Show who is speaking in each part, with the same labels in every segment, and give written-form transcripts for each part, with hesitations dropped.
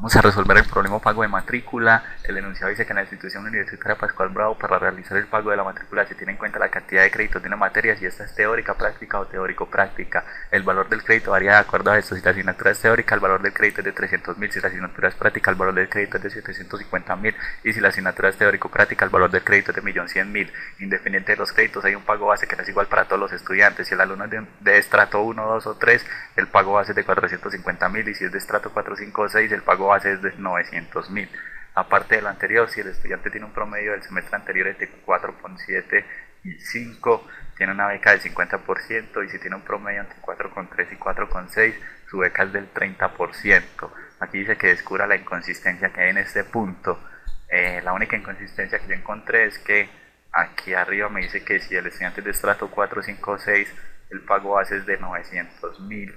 Speaker 1: Vamos a resolver el problema pago de matrícula. El enunciado dice que en la institución universitaria Pascual Bravo, para realizar el pago de la matrícula se tiene en cuenta la cantidad de créditos de una materia, si esta es teórica, práctica o teórico-práctica. El valor del crédito varía de acuerdo a esto. Si la asignatura es teórica, el valor del crédito es de 300.000. Si la asignatura es práctica, el valor del crédito es de 750.000. Y si la asignatura es teórico-práctica, el valor del crédito es de 1.100.000. Independiente de los créditos, hay un pago base que no es igual para todos los estudiantes. Si el alumno es de estrato 1, 2 o 3, el pago base es de 450.000. Y si es de estrato 4, 5 o 6, el pago base es de 900.000. Aparte de lo anterior, si el estudiante tiene un promedio del semestre anterior entre 4,7 y 5, tiene una beca del 50%, y si tiene un promedio entre 4,3 y 4,6, su beca es del 30%. Aquí dice que descubra la inconsistencia que hay en este punto. La única inconsistencia que yo encontré es que aquí arriba me dice que si el estudiante es de estrato 4, 5 o 6, el pago base es de 900.000,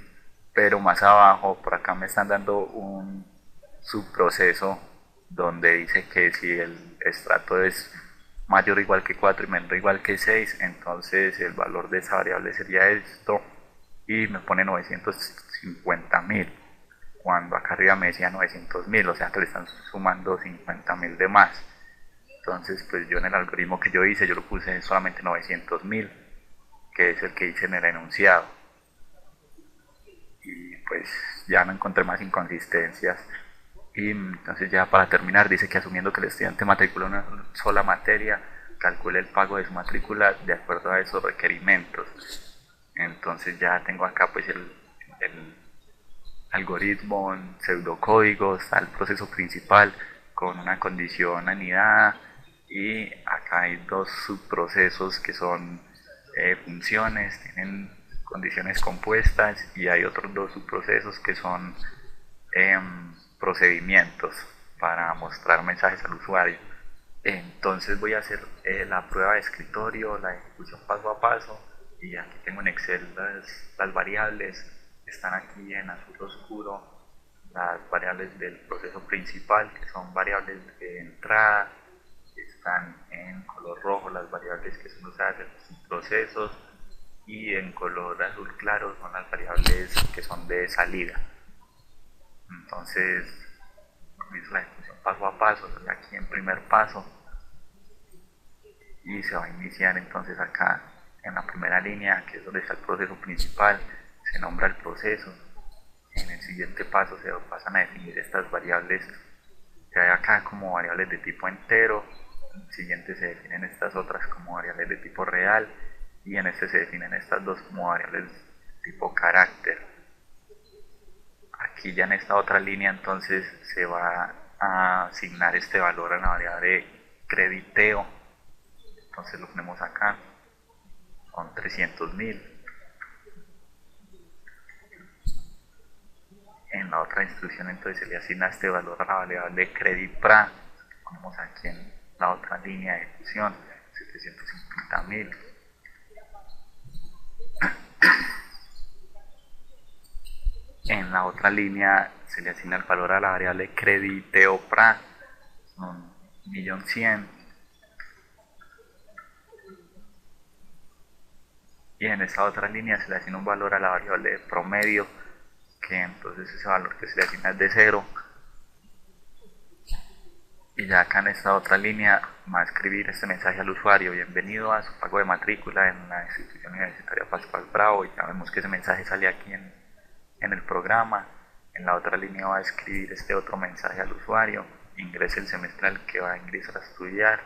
Speaker 1: pero más abajo, por acá me están dando un subproceso donde dice que si el estrato es mayor o igual que 4 y menor o igual que 6, entonces el valor de esa variable sería esto, y me pone 950.000, cuando acá arriba me decía 900.000, o sea que le están sumando 50.000 de más. Entonces pues yo en el algoritmo que yo hice, yo lo puse solamente 900.000, que es el que hice en el enunciado, y pues ya no encontré más inconsistencias. Y entonces ya para terminar dice que asumiendo que el estudiante matricula una sola materia, calcule el pago de su matrícula de acuerdo a esos requerimientos. Entonces ya tengo acá pues el algoritmo en pseudocódigo, está el proceso principal con una condición anidada, y acá hay dos subprocesos que son funciones, tienen condiciones compuestas, y hay otros dos subprocesos que son procedimientos para mostrar mensajes al usuario. Entonces voy a hacer la prueba de escritorio, la ejecución paso a paso, y aquí tengo en Excel las variables, están aquí en azul oscuro las variables del proceso principal, que son variables de entrada, están en color rojo las variables que son usadas en los procesos, y en color azul claro son las variables que son de salida. Entonces comienzo la ejecución paso a paso, aquí en primer paso, y se va a iniciar entonces acá en la primera línea, que es donde está el proceso principal, se nombra el proceso. En el siguiente paso se pasan a definir estas variables que hay acá como variables de tipo entero, en el siguiente se definen estas otras como variables de tipo real, y en este se definen estas dos como variables de tipo carácter. Aquí ya en esta otra línea entonces se va a asignar este valor a la variable crediteo, entonces lo ponemos acá, con 300.000. En la otra instrucción entonces se le asigna este valor a la variable creditpra, ponemos aquí en la otra línea de ejecución, 750.000. En la otra línea se le asigna el valor a la variable crediteopra, son 1.100.000. Y en esta otra línea se le asigna un valor a la variable promedio, que entonces ese valor que se le asigna es de 0. Y ya acá en esta otra línea va a escribir este mensaje al usuario: bienvenido a su pago de matrícula en la institución universitaria Pascual Bravo, y ya vemos que ese mensaje sale aquí en el programa. En la otra línea va a escribir este otro mensaje al usuario: ingrese el semestre al que va a ingresar a estudiar,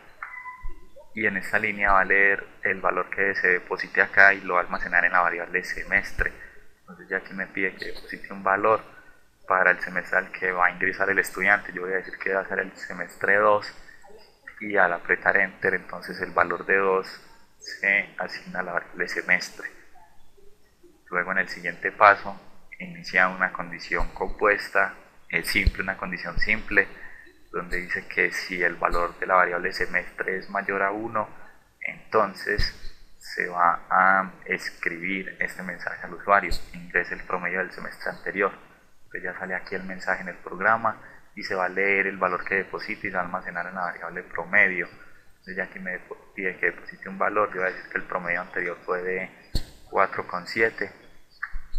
Speaker 1: y en esta línea va a leer el valor que se deposite acá y lo va a almacenar en la variable semestre. Entonces ya aquí me pide que deposite un valor para el semestre al que va a ingresar el estudiante. Yo voy a decir que va a ser el semestre 2, y al apretar enter entonces el valor de 2 se asigna a la variable semestre. Luego en el siguiente paso inicia una condición compuesta, es simple, una condición simple, donde dice que si el valor de la variable semestre es mayor a 1, entonces se va a escribir este mensaje al usuario: ingrese el promedio del semestre anterior. Entonces ya sale aquí el mensaje en el programa, y se va a leer el valor que deposite y se va a almacenar en la variable promedio. Entonces ya aquí me pide que deposite un valor, yo voy a decir que el promedio anterior fue de 4,7,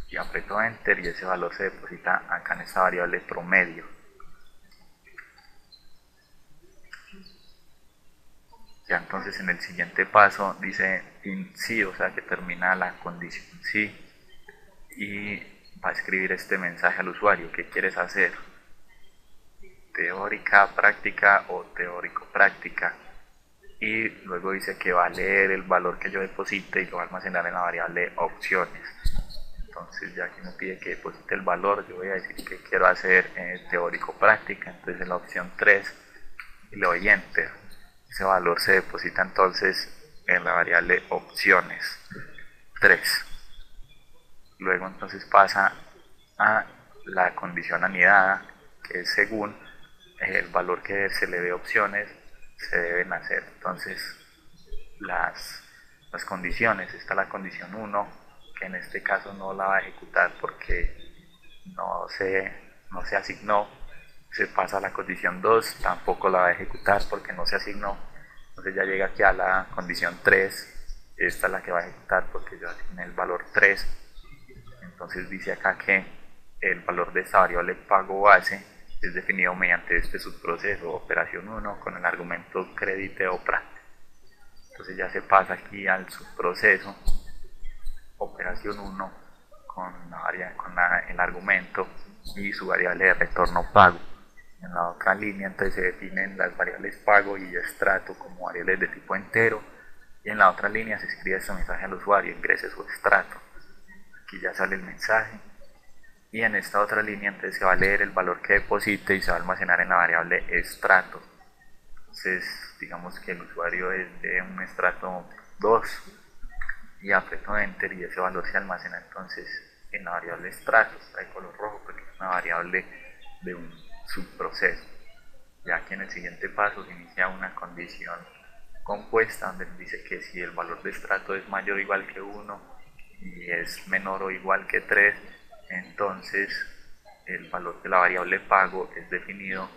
Speaker 1: y aprieto enter, y ese valor se deposita acá en esta variable promedio. Ya entonces en el siguiente paso dice in sí, o sea que termina la condición sí, y va a escribir este mensaje al usuario: ¿qué quieres hacer? ¿Teórica, práctica o teórico-práctica? Y luego dice que va a leer el valor que yo deposite y lo va a almacenar en la variable opciones. Entonces ya que me pide que deposite el valor, yo voy a decir que quiero hacer teórico-práctica. Entonces en la opción 3 y le doy enter. Ese valor se deposita entonces en la variable opciones 3. Luego entonces pasa a la condición anidada, que es según el valor que se le dé opciones se deben hacer. Entonces las condiciones, está la condición 1, que en este caso no la va a ejecutar porque no se asignó. Se pasa a la condición 2, tampoco la va a ejecutar porque no se asignó. Entonces ya llega aquí a la condición 3, esta es la que va a ejecutar porque yo asigné el valor 3. Entonces dice acá que el valor de esta variable pago base es definido mediante este subproceso operación 1 con el argumento crédito OPRA. Entonces ya se pasa aquí al subproceso operación 1 con el argumento y su variable de retorno pago. En la otra línea entonces se definen las variables pago y estrato como variables de tipo entero, y en la otra línea se escribe este mensaje al usuario: ingrese su estrato. Aquí ya sale el mensaje, y en esta otra línea entonces se va a leer el valor que deposite y se va a almacenar en la variable estrato. Entonces digamos que el usuario es de un estrato 2 y aprieto enter y ese valor se almacena entonces en la variable estrato, está de color rojo porque es una variable de un subproceso. Ya que en el siguiente paso se inicia una condición compuesta donde dice que si el valor de estrato es mayor o igual que 1 y es menor o igual que 3, entonces el valor de la variable pago es definido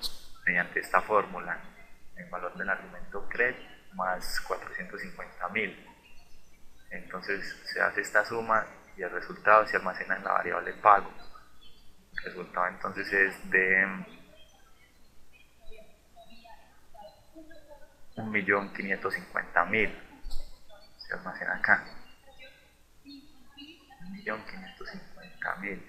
Speaker 1: mediante esta fórmula: el valor del argumento CRED más 450.000. Entonces se hace esta suma y el resultado se almacena en la variable pago. El resultado entonces es de 1.550.000. Se almacena acá 1.550.000.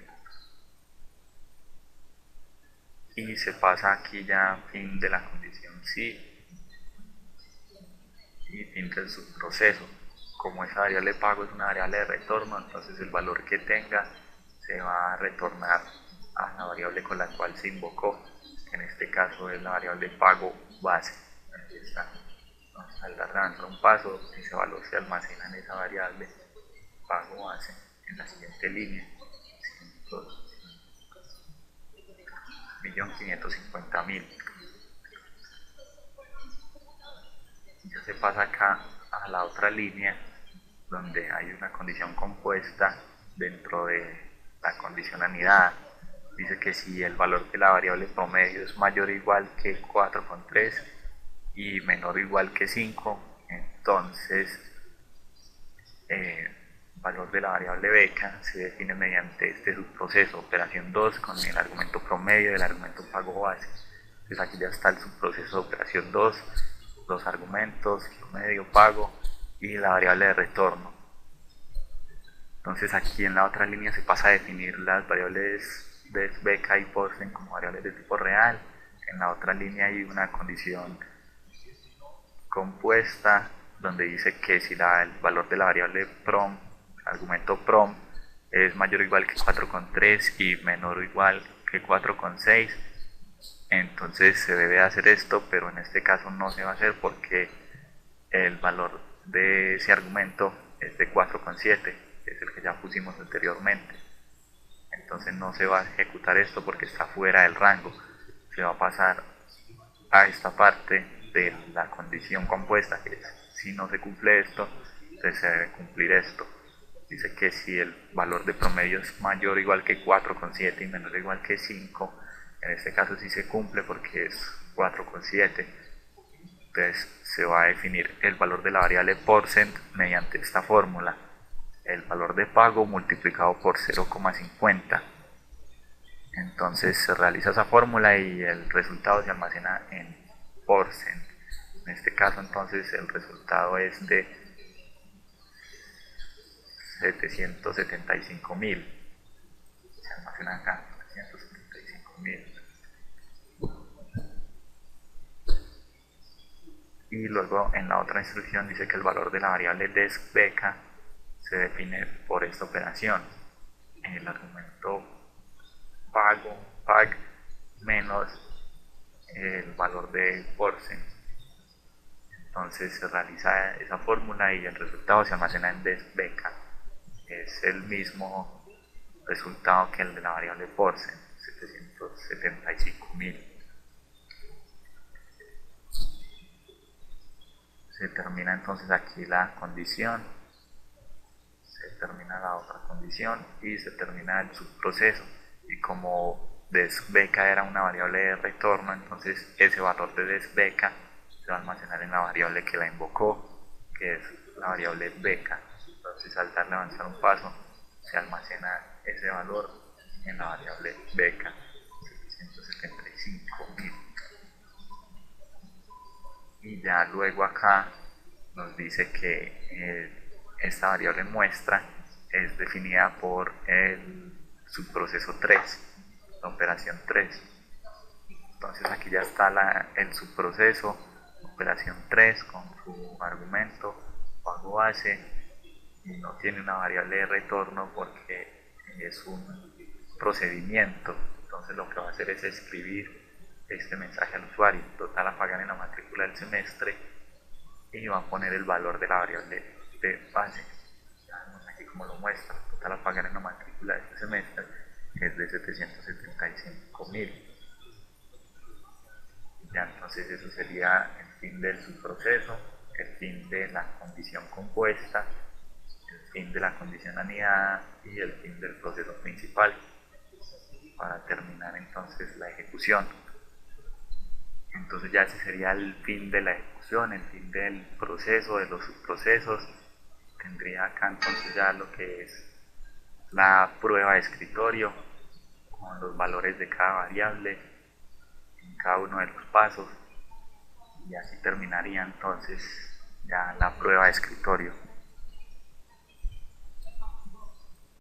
Speaker 1: Y se pasa aquí ya fin de la condición sí y fin del subproceso. Como esa variable pago es una variable de retorno, entonces el valor que tenga se va a retornar a la variable con la cual se invocó, que en este caso es la variable pago base. Aquí está. Vamos a dar un paso, ese valor se almacena en esa variable pago base en la siguiente línea: 1.550.000. Ya se pasa acá a la otra línea donde hay una condición compuesta dentro de la condición anidada. Dice que si el valor de la variable promedio es mayor o igual que 4,3 y menor o igual que 5, entonces el valor de la variable beca se define mediante este subproceso operación 2 con el argumento promedio y el argumento pago base. Entonces aquí ya está el subproceso de operación 2, los argumentos, promedio, pago y la variable de retorno. Entonces aquí en la otra línea se pasa a definir las variables de beca y porcent como variables de tipo real. En la otra línea hay una condición compuesta donde dice que si el valor de la variable prom, argumento prom, es mayor o igual que 4,3 y menor o igual que 4,6, entonces se debe hacer esto, pero en este caso no se va a hacer porque el valor de ese argumento es de 4,7, que es el que ya pusimos anteriormente. Entonces no se va a ejecutar esto porque está fuera del rango. Se va a pasar a esta parte de la condición compuesta, que es si no se cumple esto, entonces se debe cumplir esto. Dice que si el valor de promedio es mayor o igual que 4,7 y menor o igual que 5, en este caso sí se cumple porque es 4,7. Entonces se va a definir el valor de la variable porcent mediante esta fórmula: el valor de pago multiplicado por 0,50. Entonces se realiza esa fórmula y el resultado se almacena en porcent. En este caso entonces el resultado es de 775.000. Se almacena acá, 775.000. Y luego en la otra instrucción dice que el valor de la variable deskBK se define por esta operación. El argumento pag menos el valor de porcent. Entonces se realiza esa fórmula y el resultado se almacena en deskBK. Es el mismo resultado que el de la variable porcent, 775.000. Se termina entonces aquí la condición, se termina la otra condición y se termina el subproceso. Y como deskBK era una variable de retorno, entonces ese valor de deskBK se va a almacenar en la variable que la invocó, que es la variable bk. Entonces al darle avanzar un paso se almacena ese valor en la variable bk, 775.000. Y ya luego acá nos dice que esta variable muestra es definida por el subproceso 3, la operación 3. Entonces aquí ya está el subproceso, operación 3 con su argumento, pago base, y no tiene una variable de retorno porque es un procedimiento. Entonces lo que va a hacer es escribir este mensaje al usuario: total a pagar en la matrícula del semestre, y va a poner el valor de la variable de base. Ya vemos aquí como lo muestra: total a pagar en la matrícula de este semestre, que es de 775.000. Ya, entonces eso sería el fin del subproceso, el fin de la condición compuesta, el fin de la condición anidada y el fin del proceso principal, para terminar entonces la ejecución. Entonces ya ese sería el fin de la ejecución, el fin del proceso, de los subprocesos. Tendría acá entonces ya lo que es la prueba de escritorio, con los valores de cada variable en cada uno de los pasos, y así terminaría entonces ya la prueba de escritorio.